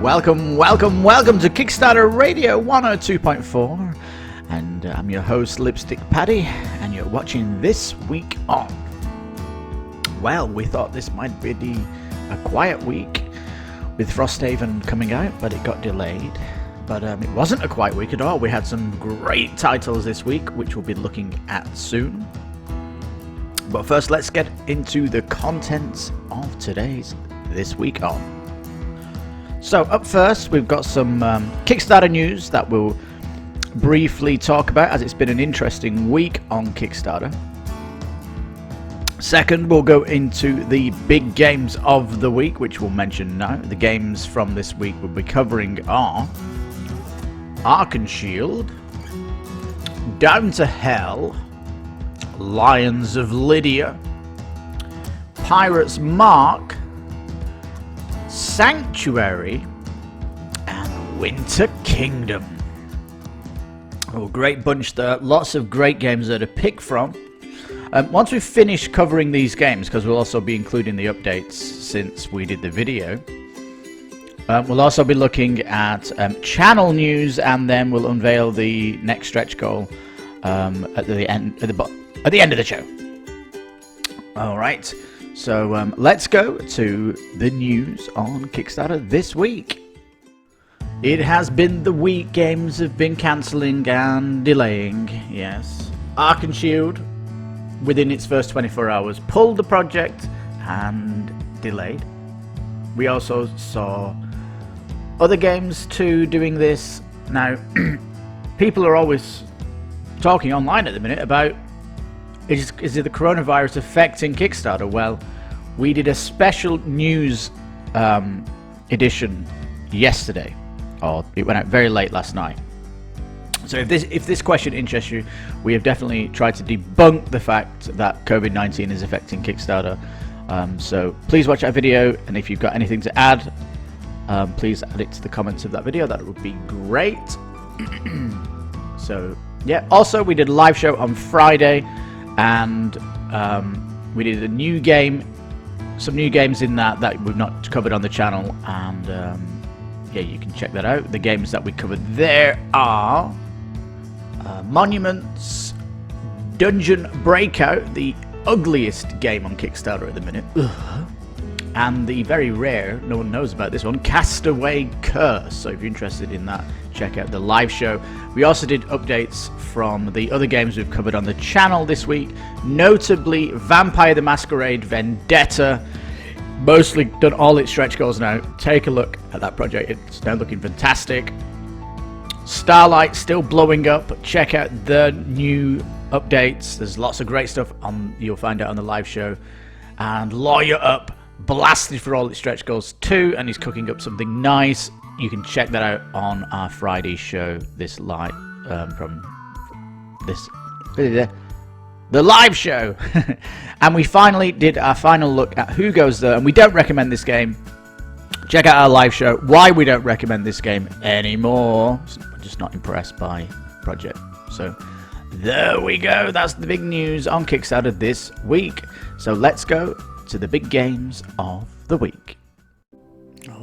Welcome to Kickstarter Radio 102.4, and I'm your host Lipstickpaddy, and you're watching This Week On. Well, we thought this might be a quiet week with Frosthaven coming out, but it got delayed. But it wasn't a quiet week at all. We had some great titles this week, which we'll be looking at soon. But first, let's get into the contents of today's This Week On. So up first, we've got some Kickstarter news that we'll briefly talk about, as it's been an interesting week on Kickstarter. Second, we'll go into the big games of the week, which we'll mention now. The games from this week we'll be covering are Arkenschild, Down to Hell, Lions of Lydia, Pirate's Mark, Sanctuary, and Winter Kingdom. Oh, great bunch there. Lots of great games there to pick from. Once we've finished covering these games, because we'll also be including the updates since we did the video, we'll also be looking at channel news, and then we'll unveil the next stretch goal at the end of the show. All right. So let's go to the news on Kickstarter this week. It has been the week. Games have been cancelling and delaying. Yes. Arkenschild, within its first 24 hours, pulled the project and delayed. We also saw other games too doing this. Now, people are always talking online at the minute about is it the coronavirus affecting Kickstarter? Well, we did a special news edition yesterday, or it went out very late last night. So if this question interests you, we have definitely tried to debunk the fact that COVID-19 is affecting Kickstarter. So please watch that video, and if you've got anything to add, please add it to the comments of that video. That would be great. So yeah. Also, we did a live show on Friday. And we did a new game, some new games in that we've not covered on the channel, and yeah, you can check that out. The games that we covered there are Monuments, Dungeon Breakout, the ugliest game on Kickstarter at the minute, and the very rare, no one knows about this one, Castaway Curse. So if you're interested in that, check out the live show. We also did updates from the other games we've covered on the channel this week, notably Vampire the Masquerade Vendetta. Mostly done all its stretch goals now. Take a look at that project, it's now looking fantastic. Starlight still blowing up. Check out the new updates. There's lots of great stuff you'll find out on the live show. And Lawyer Up, blasted for all its stretch goals too, and he's cooking up something nice. You can check that out on our Friday show. This live the live show. And we finally did our final look at Who Goes There, and we don't recommend this game. Check out our live show why we don't recommend this game anymore. We're just not impressed by the project. So there we go. That's the big news on Kickstarter this week. So let's go to the big games of the week.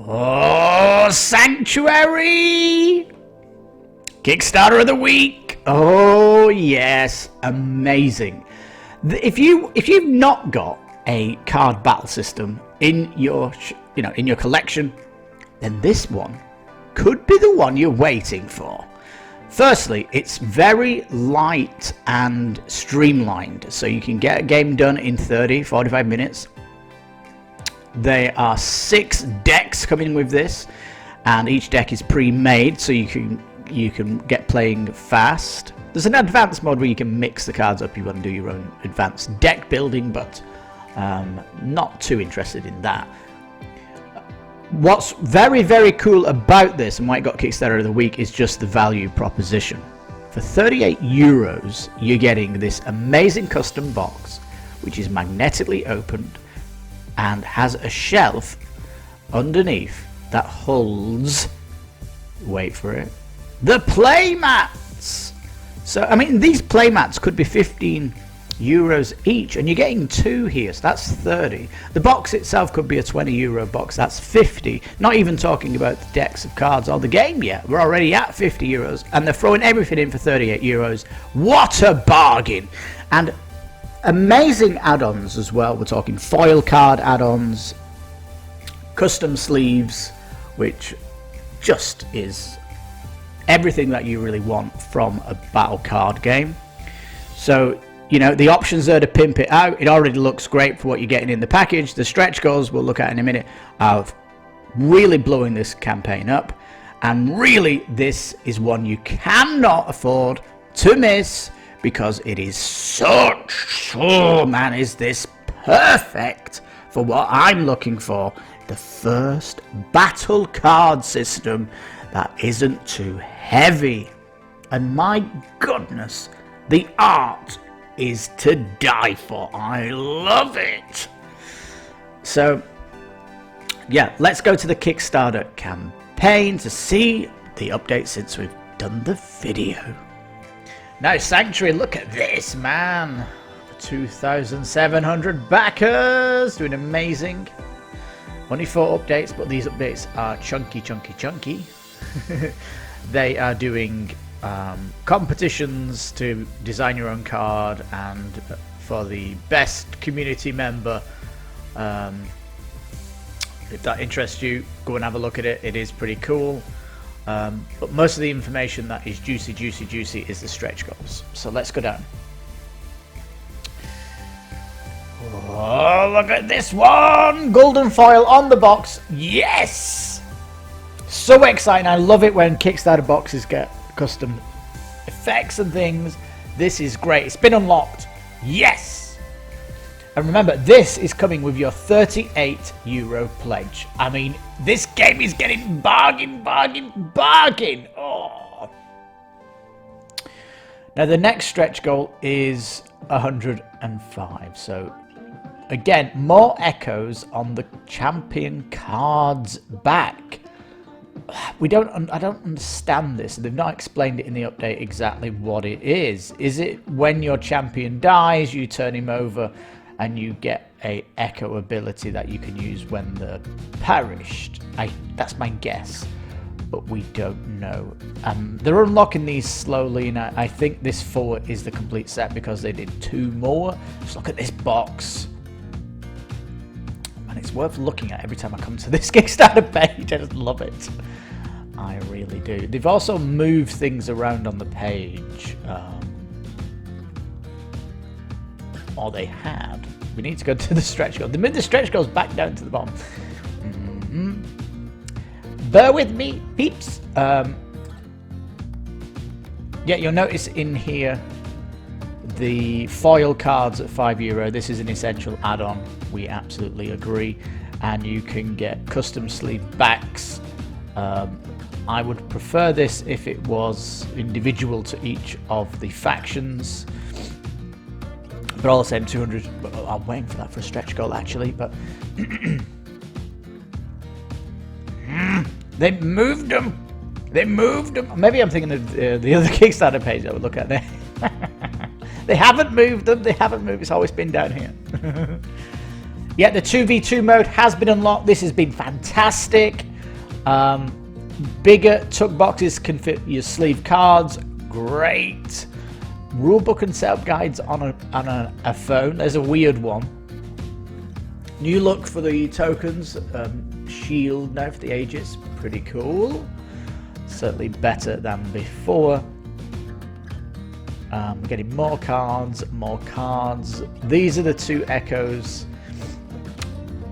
Oh, Sanctuary! Kickstarter of the week. Oh yes, amazing. If you've not got a card battle system in your in your collection, then this one could be the one you're waiting for. Firstly, it's very light and streamlined, so you can get a game done in 30-45 minutes. There are 6 decks coming with this, and each deck is pre-made, so you can get playing fast. There's an advanced mode where you can mix the cards up if you want to do your own advanced deck building, but not too interested in that. What's very, very cool about this, and why it got Kickstarter of the week, is just the value proposition. For €38, you're getting this amazing custom box, which is magnetically opened and has a shelf underneath that holds, wait for it, the playmats. So I mean, these playmats could be 15 euros each, and you're getting 2 here, so that's 30. The box itself could be a 20 euro box, that's 50. Not even talking about the decks of cards or the game yet. We're already at 50 euros, and they're throwing everything in for 38 euros. What a bargain! And amazing add-ons as well. We're talking foil card add-ons, custom sleeves, which just is everything that you really want from a battle card game. So, you know, the options there to pimp it out. It already looks great for what you're getting in the package. The stretch goals we'll look at in a minute are really blowing this campaign up. And really, this is one you cannot afford to miss, because it is such, oh man, is this perfect for what I'm looking for. The first battle card system that isn't too heavy. And my goodness, the art is to die for. I love it. So yeah, let's go to the Kickstarter campaign to see the update since we've done the video. Now Sanctuary, look at this, man. 2,700 backers, doing amazing. Only 4 updates, but these updates are chunky. They are doing competitions to design your own card, and for the best community member, if that interests you, go and have a look at it. It is pretty cool. But most of the information that is juicy is the stretch goals. So let's go down. Oh, look at this one! Golden foil on the box. Yes! So exciting. I love it when Kickstarter boxes get custom effects and things. This is great. It's been unlocked. Yes! And remember, this is coming with your 38 euro pledge. I mean, this game is getting bargain. Oh! Now the next stretch goal is 105. So again, more echoes on the champion card's back. I don't understand this. They've not explained it in the update exactly what it is. Is it when your champion dies, you turn him over and you get a echo ability that you can use when they're perished? That's my guess, but we don't know. They're unlocking these slowly, and I think this 4 is the complete set because they did 2 more. Just look at this box. And it's worth looking at every time I come to this Kickstarter page. I just love it. I really do. They've also moved things around on the page. Or they had. We need to go to the stretch goal. They moved the stretch goals back down to the bottom. Bear with me, peeps. Yeah, you'll notice in here the foil cards at €5. This is an essential add-on. We absolutely agree. And you can get custom sleeve backs. I would prefer this if it was individual to each of the factions. They're all the same 200. I'm waiting for that for a stretch goal actually, but they moved them. They moved them. Maybe I'm thinking of the other Kickstarter page I would look at there. They haven't moved them. They haven't moved. It's always been down here. Yeah, the 2v2 mode has been unlocked. This has been fantastic. Bigger tuck boxes can fit your sleeve cards. Great. Rulebook and setup guides on a phone. There's a weird one. New look for the tokens. Shield now for the ages. Pretty cool. Certainly better than before. We're getting more cards. These are the 2 echoes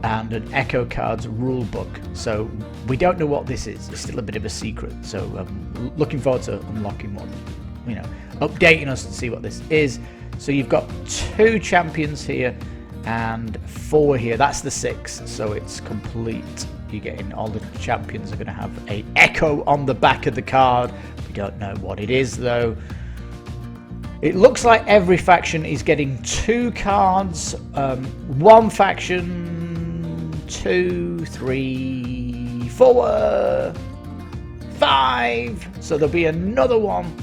and an echo cards rulebook. So we don't know what this is. It's still a bit of a secret. So looking forward to unlocking one. You know, updating us to see what this is. So you've got 2 champions here and 4 here. That's the 6. So it's complete. You're getting all the champions are going to have a echo on the back of the card. We don't know what it is though. It looks like every faction is getting 2 cards. One faction, 2, 3, 4, 5. So there'll be another one.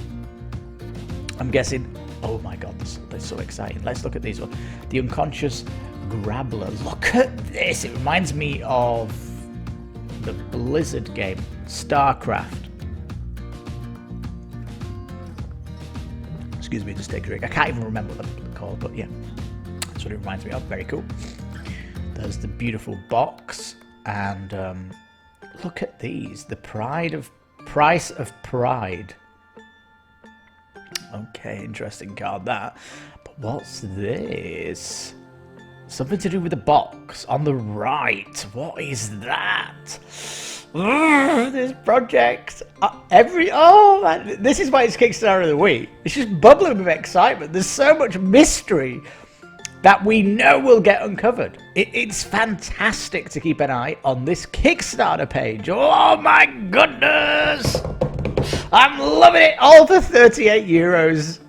I'm guessing Oh my god, they're so exciting. Let's look at these ones. The Unconscious Grabbler. Look at this. It reminds me of the Blizzard game, StarCraft. Excuse me, just take a drink. I can't even remember what they're called, but yeah, that's what it reminds me of. Very cool. There's the beautiful box, and look at these. The Price of Pride. Okay, interesting card that. But what's this? Something to do with the box on the right. What is that? This project. Man, this is why it's Kickstarter of the week. It's just bubbling with excitement. There's so much mystery that we know will get uncovered. It's fantastic to keep an eye on this Kickstarter page. Oh my goodness! I'm loving it, all for 38 euros.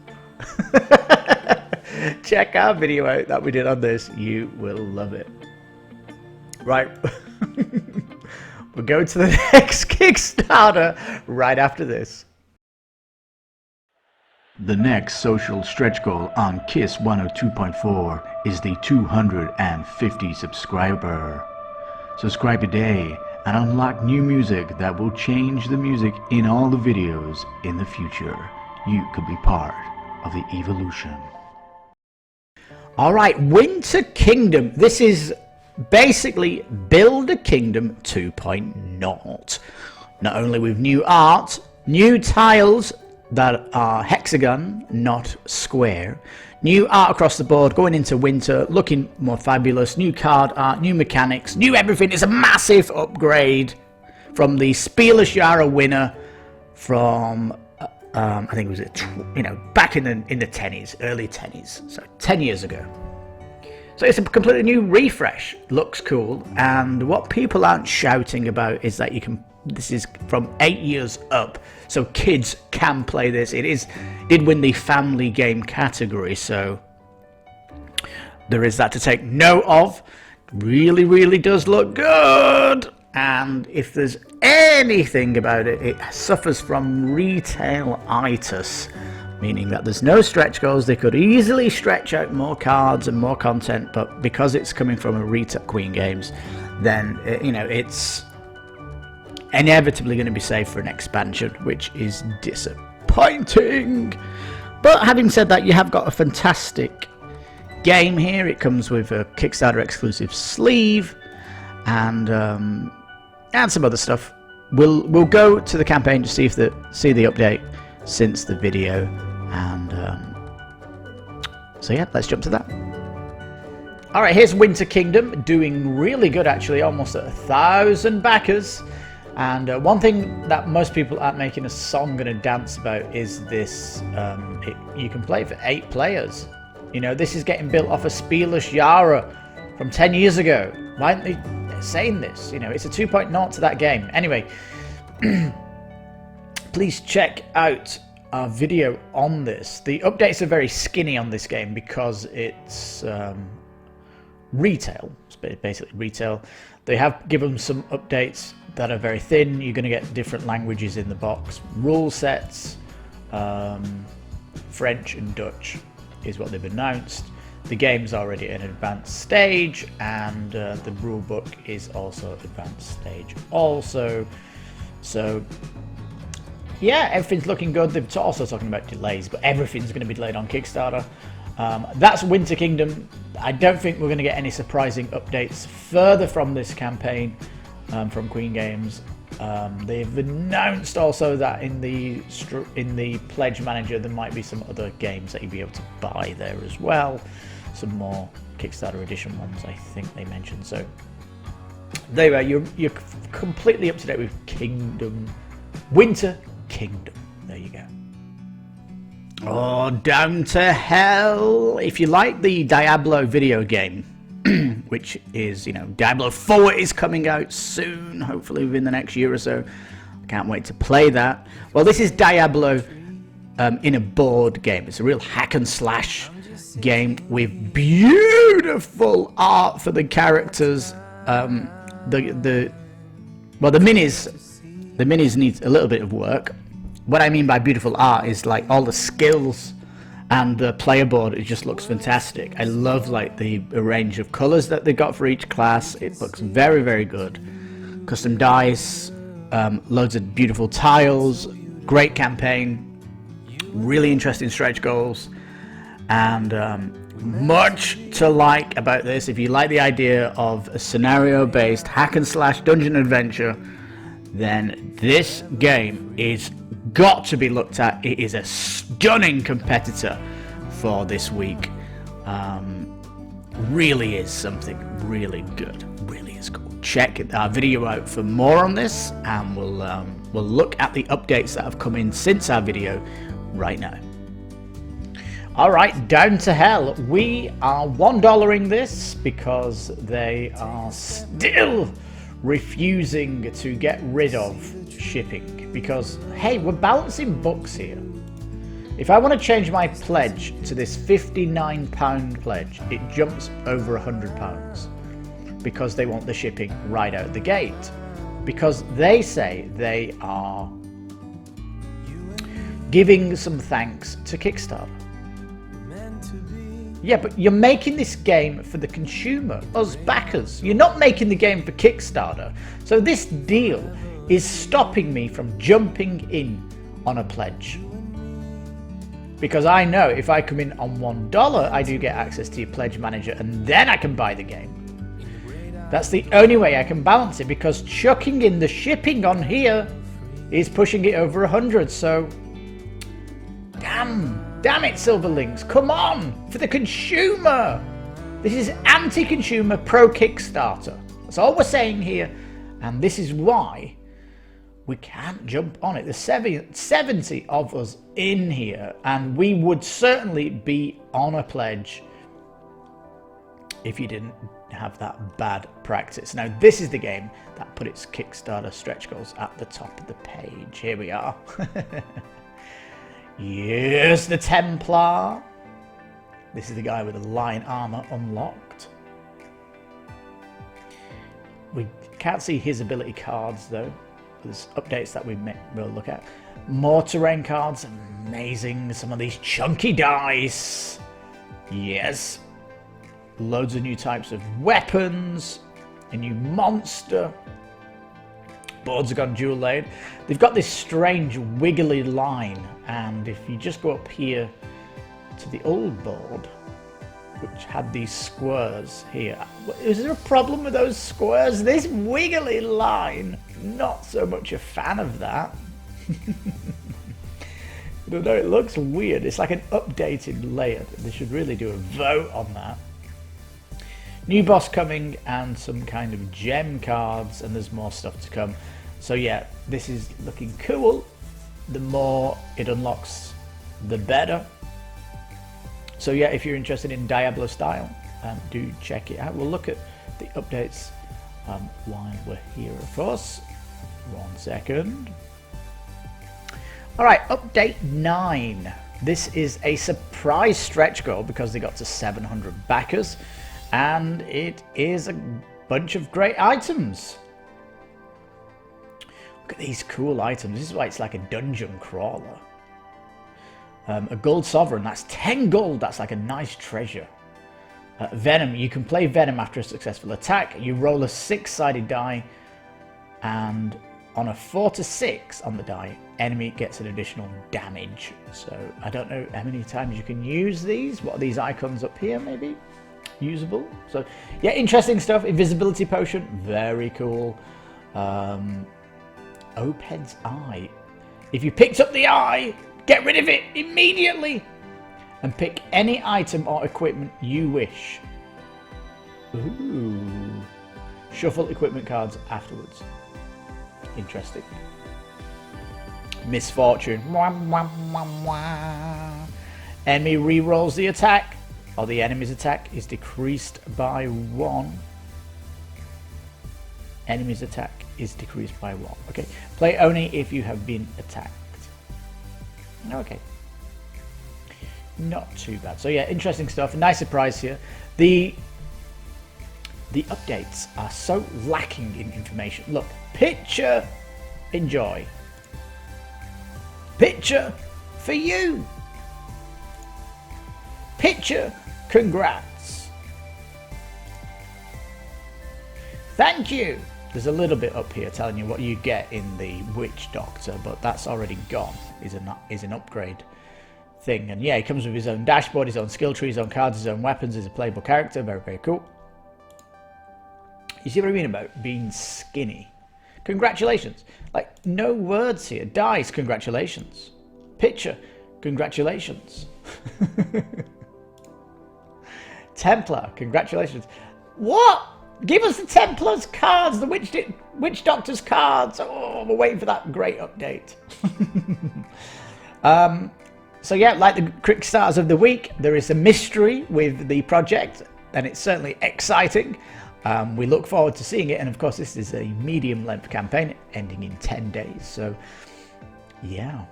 Check our video out that we did on this. You will love it. Right. We'll go to the next Kickstarter right after this. The next social stretch goal on KISS 102.4 is the 250 subscriber. Subscribe today and unlock new music that will change the music in all the videos in the future. You could be part of the evolution. Alright, Winter Kingdom. This is basically Build a Kingdom 2.0. Not only with new art, new tiles that are hexagon, not square. New art across the board, going into winter, looking more fabulous. New card art, new mechanics, new everything. It's a massive upgrade from the Spielersjahre winner from, I think it was, back in the 10s, early 10s, so 10 years ago. So it's a completely new refresh. Looks cool, and what people aren't shouting about is that this is from 8 years up, so kids can play this. Did win the family game category, so there is that to take note of. Really, really does look good, and if there's anything about it, it suffers from retail-itis, meaning that there's no stretch goals. They could easily stretch out more cards and more content, but because it's coming from a retail Queen Games, then it's inevitably going to be saved for an expansion, which is disappointing. But having said that, you have got a fantastic game here. It comes with a Kickstarter exclusive sleeve and some other stuff. We'll go to the campaign to see the update since the video, and so yeah, let's jump to that. Alright, here's Winter Kingdom, doing really good actually, almost at 1,000 backers. And one thing that most people aren't making a song and a dance about is this. You can play for 8 players. This is getting built off a Spielersjahre from 10 years ago. Why aren't they saying this? It's a 2.0 to that game. Anyway, please check out our video on this. The updates are very skinny on this game because it's retail. It's basically retail. They have given some updates that are very thin. You're going to get different languages in the box. Rule sets, French and Dutch is what they've announced. The game's already at an advanced stage, and the rule book is also advanced stage also. So yeah, everything's looking good. They're also talking about delays, but everything's going to be delayed on Kickstarter. That's Winter Kingdom. I don't think we're going to get any surprising updates further from this campaign from Queen Games. They've announced also that in the Pledge Manager there might be some other games that you'll be able to buy there as well. Some more Kickstarter edition ones, I think they mentioned. So there you are. You're completely up to date with Winter Kingdom. There you go. Oh, down to hell! If you like the Diablo video game, which is, Diablo 4 is coming out soon, hopefully within the next year or so. I can't wait to play that. Well, this is Diablo in a board game. It's a real hack and slash game with beautiful art for the characters. The minis need a little bit of work. What I mean by beautiful art is like all the skills And the player board, it just looks fantastic. I love like the range of colors that they got for each class. It looks very, very good. Custom dice, loads of beautiful tiles, great campaign, really interesting stretch goals, and much to like about this. If you like the idea of a scenario-based hack and slash dungeon adventure, then this game is got to be looked at. It is a stunning competitor for this week. Really is something really good. Really is cool. Check our video out for more on this, and we'll look at the updates that have come in since our video right now. Alright, down to hell. We are $1-ing this because they are still refusing to get rid of shipping. Because, hey, we're balancing books here. If I want to change my pledge to this £59 pledge, it jumps over £100 because they want the shipping right out the gate. Because they say they are giving some thanks to Kickstarter. Yeah, but you're making this game for the consumer, us backers. You're not making the game for Kickstarter. So this deal is stopping me from jumping in on a pledge. Because I know if I come in on $1, I do get access to your pledge manager, and then I can buy the game. That's the only way I can balance it, because chucking in the shipping on here is pushing it over 100. So, damn it, Silverlings, come on, for the consumer. This is anti-consumer, pro-Kickstarter. That's all we're saying here, and this is why we can't jump on it. There's 70 of us in here, and we would certainly be on a pledge if you didn't have that bad practice. Now, this is the game that put its Kickstarter stretch goals at the top of the page. Here we are. Yes, the Templar. This is the guy with the lion armor unlocked. We can't see his ability cards though. There's updates that we'll look at. More terrain cards, amazing. Some of these chunky dice. Yes. Loads of new types of weapons. A new monster. Boards have gone dual layered. They've got this strange wiggly line, and if you just go up here to the old board, which had these squares here, is there a problem with those squares? This wiggly line, not so much a fan of that. I don't know, it looks weird. It's like an updated layer. They should really do a vote on that. New boss coming and some kind of gem cards, and there's more stuff to come. So yeah, this is looking cool. The more it unlocks, the better. So yeah, if you're interested in Diablo style, do check it out. We'll look at the updates while we're here, of course. 1 second. All right, update 9. This is a surprise stretch goal because they got to 700 backers. And it is a bunch of great items. Look at these cool items. This is why it's like a dungeon crawler. A gold sovereign, that's 10 gold. That's like a nice treasure. Venom, you can play Venom after a successful attack. You roll a 6-sided die, and on a 4 to 6 on the die, enemy gets an additional damage. So I don't know how many times you can use these. What are these icons up here, maybe? Usable. So yeah, interesting stuff. Invisibility potion, very cool. Oped's eye. If you picked up the eye, get rid of it immediately and pick any item or equipment you wish. Ooh. Shuffle equipment cards afterwards. Interesting. Misfortune. Enemy re-rolls the attack, or the enemy's attack is decreased by 1. Enemy's attack is decreased by 1. Okay. Play only if you have been attacked. Okay. Not too bad. So yeah, interesting stuff. A nice surprise here. The updates are so lacking in information. Look, picture, enjoy. Picture for you. Picture, congrats. Thank you. There's a little bit up here telling you what you get in the Witch Doctor, but that's already gone. Is an upgrade thing. And yeah, he comes with his own dashboard, his own skill tree, his own cards, his own weapons. He's a playable character. Very, very cool. You see what I mean about being skinny? Congratulations. Like, no words here. Dice, congratulations. Picture, congratulations. Templar, congratulations. What? Give us the Templar's cards, the Witch Doctor's cards. Oh, we're waiting for that great update. So yeah, like the Kickstarters of the week, there is a mystery with the project, and it's certainly exciting. We look forward to seeing it, and of course this is a medium-length campaign ending in 10 days. So yeah,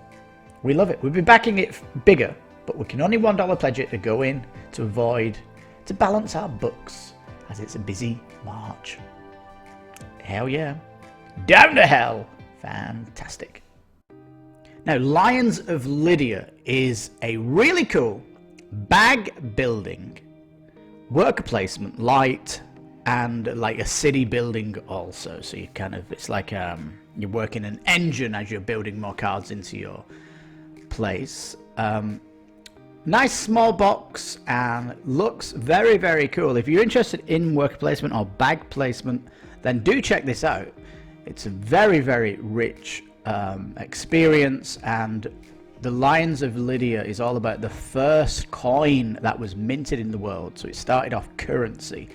we love it. We'll be backing it bigger, but we can only $1 pledge it to go in to balance our books, as it's a busy March. Hell yeah. Down to hell. Fantastic. Now, Lions of Lydia is a really cool bag building, worker placement, light, and like a city building also. So you it's like you're working an engine as you're building more cards into your place. Nice small box and looks very, very cool. If you're interested in worker placement or bag placement, then do check this out. It's a very, very rich experience, and the Lions of Lydia is all about the first coin that was minted in the world. So it started off currency,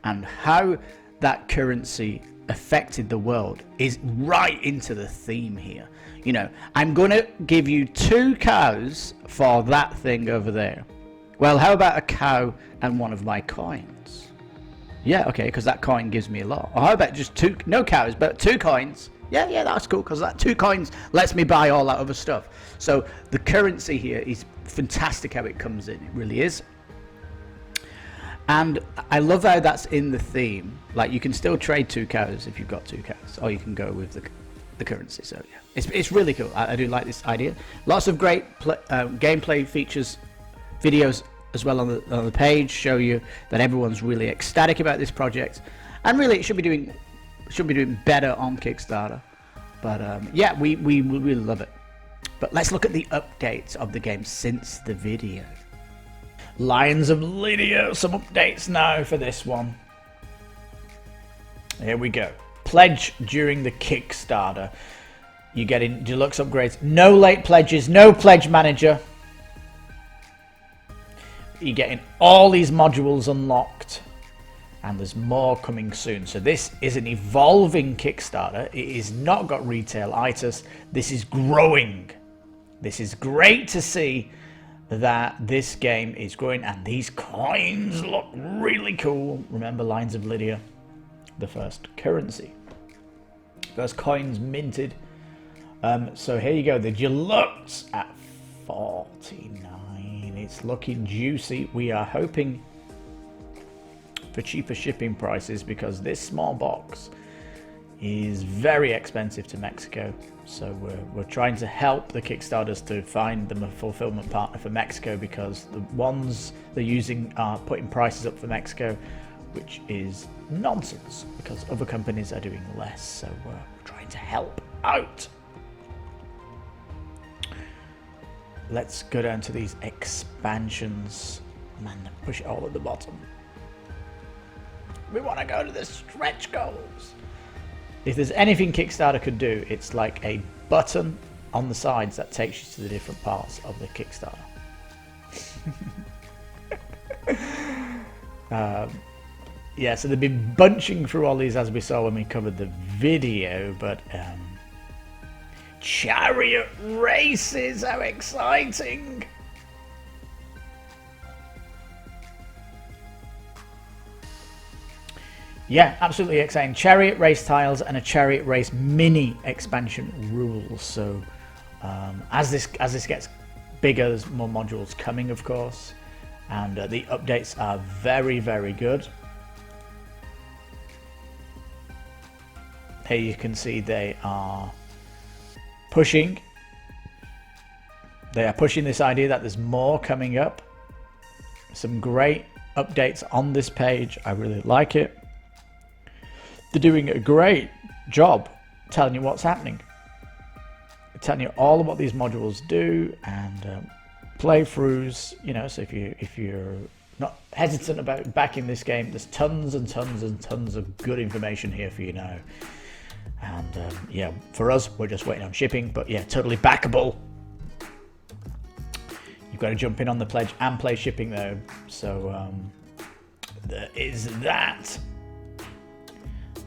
and how that currency affected the world is right into the theme here. You know, I'm going to give you 2 cows for that thing over there. Well, how about a cow and one of my coins? Yeah, okay, because that coin gives me a lot. Or how about just 2, no cows, but 2 coins? Yeah, that's cool, because that 2 coins lets me buy all that other stuff. So the currency here is fantastic how it comes in. It really is. And I love how that's in the theme. Like, you can still trade 2 cows if you've got 2 cows, or you can go with the currency. So yeah, it's really cool. I do like this idea. Lots of great gameplay features, videos as well on the page show you that everyone's really ecstatic about this project, and really it should be doing better on Kickstarter. But yeah, we really love it. But let's look at the updates of the game since the video. Lions of Lydia, some updates now for this one. Here we go. Pledge during the Kickstarter. You get in deluxe upgrades. No late pledges, no pledge manager. You're getting all these modules unlocked, and there's more coming soon. So this is an evolving Kickstarter. It is not got retail itis. This is growing. This is great to see that this game is growing, and these coins look really cool. Remember, Lions of Lydia, the first currency, first coins minted. So here you go, the deluxe at 49. It's looking juicy. We are hoping for cheaper shipping prices, because this small box is very expensive to Mexico. So we're trying to help the Kickstarters to find them a fulfillment partner for Mexico, because the ones they're using are putting prices up for Mexico, which is nonsense, because other companies are doing less. So we're trying to help out. Let's go down to these expansions. Man, push it all at the bottom. We want to go to the stretch goals. If there's anything Kickstarter could do, it's like a button on the sides that takes you to the different parts of the Kickstarter. Yeah, so they've been bunching through all these as we saw when we covered the video, but chariot races, how exciting! Yeah, absolutely exciting. Chariot race tiles and a chariot race mini expansion rules. So as this gets bigger, there's more modules coming, of course, and the updates are very, very good. Here you can see they are pushing this idea that there's more coming up. Some great updates on this page. I really like it. They're doing a great job telling you what's happening, telling you all of what these modules do, and playthroughs. You know, so if you're not hesitant about backing this game, there's tons and tons and tons of good information here for you now. And yeah, for us, we're just waiting on shipping, but yeah, totally backable. You've got to jump in on the pledge and play shipping though. So there is that.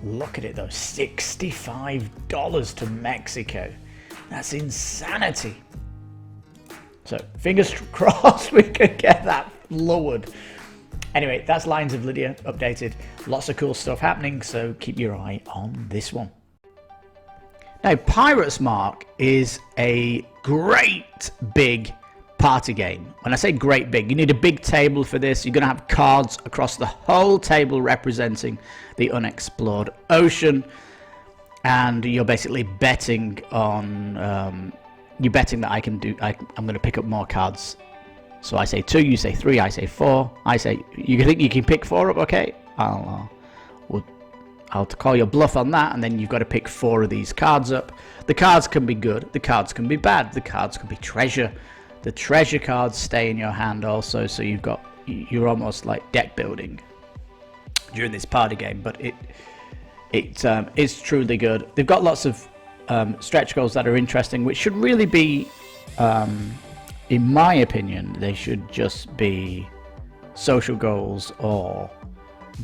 Look at it though, $65 to Mexico. That's insanity. So fingers crossed we can get that lowered. Anyway, that's Lines of Lydia updated. Lots of cool stuff happening, so keep your eye on this one. Now, Pirate's Mark is a great big party game. When I say great big, you need a big table for this. You're going to have cards across the whole table representing the unexplored ocean. And you're basically betting on... you're betting that I'm going to pick up more cards. So I say 2, you say 3, I say 4. I say, you think you can pick 4 up? Okay, I'll call your bluff on that, and then you've got to pick 4 of these cards up. The cards can be good, the cards can be bad, the cards can be treasure. The treasure cards stay in your hand also, so you're almost like deck building during this party game, but it is truly good. They've got lots of stretch goals that are interesting, which should really be, in my opinion, they should just be social goals or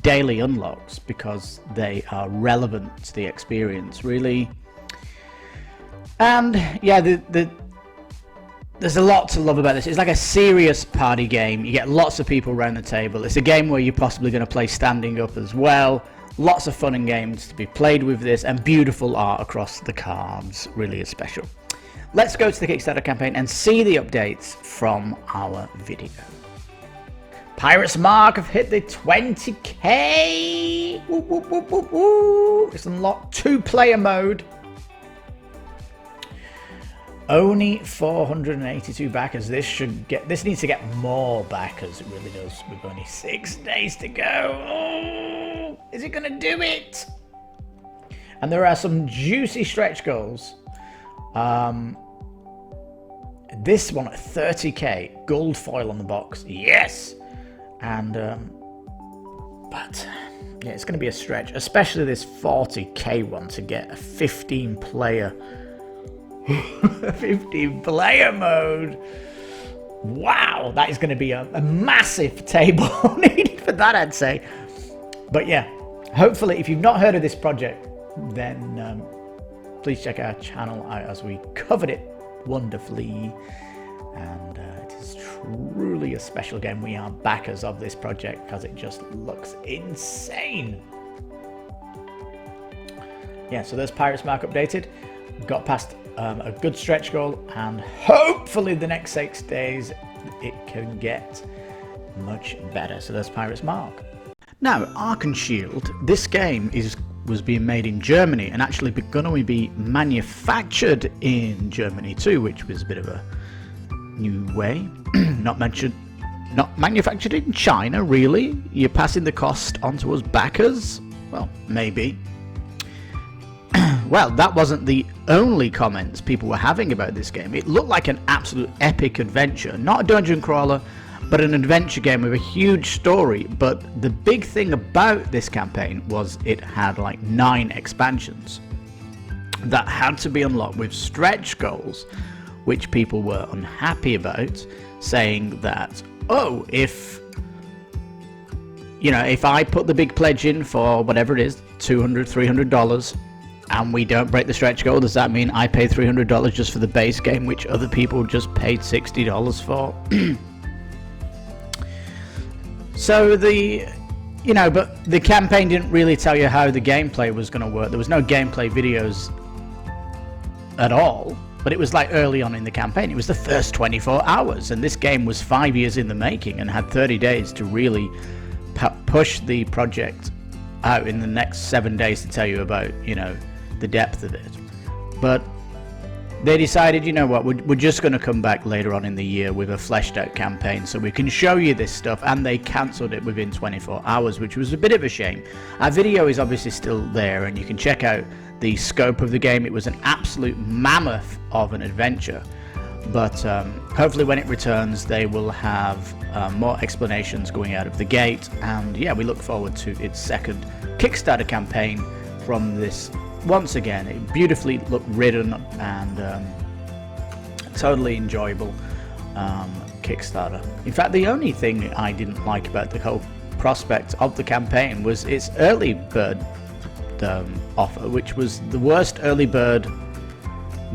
daily unlocks, because they are relevant to the experience, really. And yeah, there's a lot to love about this. It's like a serious party game. You get lots of people around the table. It's a game where you're possibly going to play standing up as well. Lots of fun and games to be played with this, and beautiful art across the cards. Really is special. Let's go to the Kickstarter campaign and see the updates from our video. Pirate's Mark have hit the 20k. Woo, woo, woo, woo, woo. It's unlocked 2-player mode. Only 482 backers. This needs to get more backers. It really does. We've only 6 days to go. Oh, is it going to do it? And there are some juicy stretch goals. This one at 30k, gold foil on the box. Yes. And but yeah, it's going to be a stretch, especially this 40k one, to get a 15-player 15-player mode. Wow, that is going to be a massive table needed for that, I'd say. But yeah, hopefully, if you've not heard of this project, then please check our channel out, as we covered it wonderfully. And it is truly a special game. We are backers of this project because it just looks insane. Yeah, so there's Pirate's Mark updated. Got past a good stretch goal, and hopefully the next 6 days it can get much better. So there's Pirate's Mark. Now, Arkenschild, this game was being made in Germany, and actually going to be manufactured in Germany too, which was a bit of a new way. Not manufactured in China, really? You're passing the cost on to us backers? Well, maybe. Well, that wasn't the only comments people were having about this game. It looked like an absolute epic adventure. Not a dungeon crawler, but an adventure game with a huge story. But the big thing about this campaign was it had like 9 expansions that had to be unlocked with stretch goals, which people were unhappy about, saying that, oh, if I put the big pledge in for whatever it is, $200, $300, and we don't break the stretch goal, does that mean I pay $300 just for the base game, which other people just paid $60 for? So but the campaign didn't really tell you how the gameplay was going to work. There was no gameplay videos at all, but it was like early on in the campaign. It was the first 24 hours, and this game was 5 years in the making and had 30 days to really push the project out in the next 7 days to tell you about, the depth of it. But they decided, you know what, we're just going to come back later on in the year with a fleshed out campaign so we can show you this stuff, and they cancelled it within 24 hours, which was a bit of a shame. Our video is obviously still there, and you can check out the scope of the game. It was an absolute mammoth of an adventure, but hopefully when it returns they will have more explanations going out of the gate, and yeah, we look forward to its second Kickstarter campaign from this, once again, a beautifully written and totally enjoyable Kickstarter. In fact, the only thing I didn't like about the whole prospect of the campaign was its early bird offer, which was the worst early bird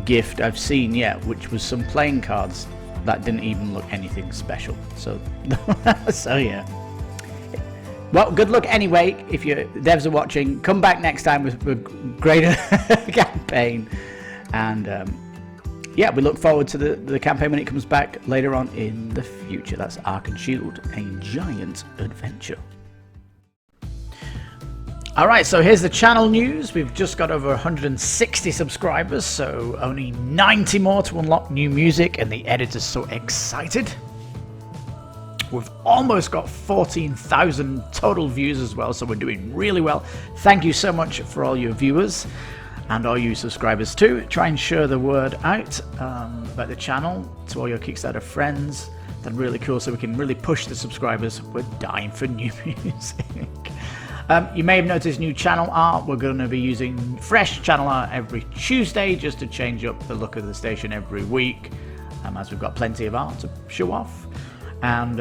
gift I've seen yet, which was some playing cards that didn't even look anything special. So yeah. Well, good luck anyway. If your devs are watching, come back next time with a greater campaign. And yeah, we look forward to the campaign when it comes back later on in the future. That's Arkenschild, a giant adventure. Alright, so here's the channel news. We've just got over 160 subscribers, so only 90 more to unlock new music, and the editor's so excited. We've almost got 14,000 total views as well, so we're doing really well. Thank you so much for all your viewers and all you subscribers too. Try and share the word out about the channel to all your Kickstarter friends. That's really cool, so we can really push the subscribers. We're dying for new music. You may have noticed new channel art. We're going to be using fresh channel art every Tuesday just to change up the look of the station every week, as we've got plenty of art to show off. And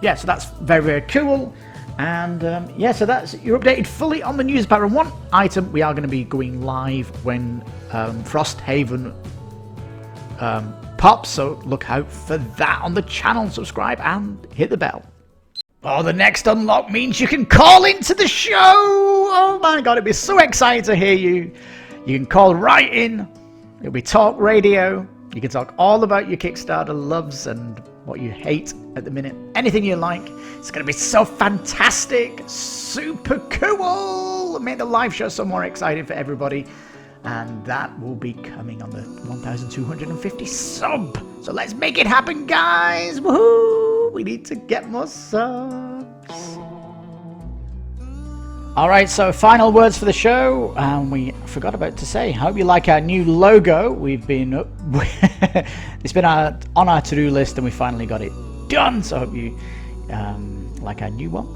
yeah, so that's very, very cool. And yeah, so that's, you're updated fully on the news. Apart from one item, we are going to be going live when Frosthaven pops, so look out for that on the channel. Subscribe and hit the bell. Oh, the next unlock means you can call into the show. Oh my god, it'd be so exciting to hear you. You can call right in. It'll be talk radio. You can talk all about your Kickstarter loves and what you hate at the minute. Anything you like. It's going to be so fantastic. Super cool. Make the live show so more exciting for everybody. And that will be coming on the 1,250 sub. So let's make it happen, guys. Woohoo! We need to get more subs. Alright, so final words for the show. We forgot about to say, hope you like our new logo. We've been it's been on our to-do list and we finally got it done. So I hope you like our new one.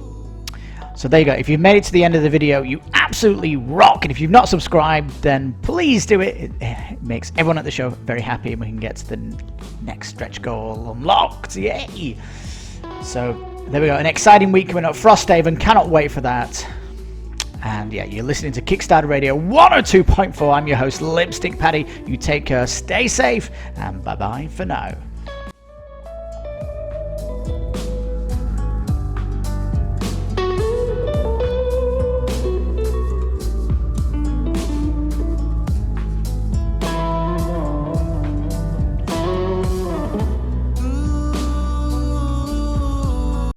So there you go. If you've made it to the end of the video, you absolutely rock. And if you've not subscribed, then please do it. It makes everyone at the show very happy and we can get to the next stretch goal unlocked. Yay! So there we go. An exciting week coming up. Frosthaven, cannot wait for that. And yeah, you're listening to Kickstarter Radio 102.4. I'm your host, Lipstickpaddy. You take care, stay safe, and bye-bye for now.